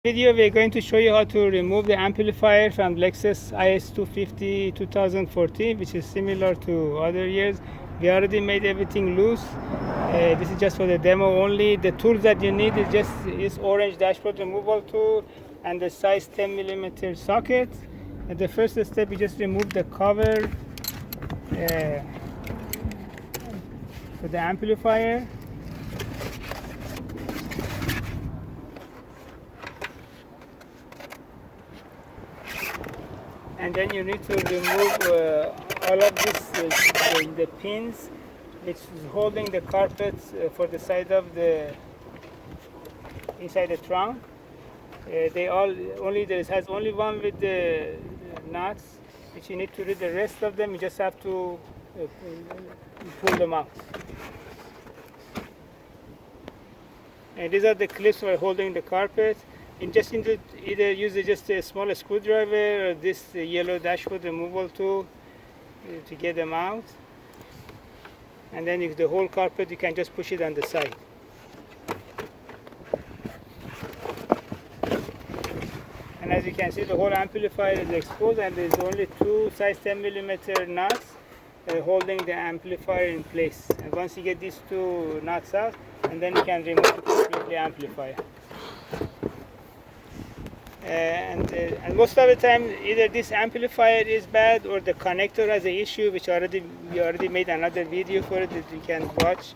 Video we're going to show you how to remove the amplifier from Lexus IS250 2014, which is similar to other years. We already made everything loose. This is just for the demo only. The tools that you need is just this orange dashboard removal tool and the size 10mm socket. And the first step, you just remove the cover for the amplifier. And then you need to remove all of this, the pins which is holding the carpet for the side of the inside the trunk. They all has only one with the nuts, which you need to read. The rest of them you just have to pull them out. And these are the clips for holding the carpet. You just need to either use just a small screwdriver or this yellow dashboard removal tool to get them out. And then the whole carpet, you can just push it on the side. And as you can see, the whole amplifier is exposed, and there's only two size 10mm nuts holding the amplifier in place. And once you get these two nuts out, and then you can remove the completely amplifier. And most of the time, either this amplifier is bad or the connector has an issue, which we already made another video for it that you can watch.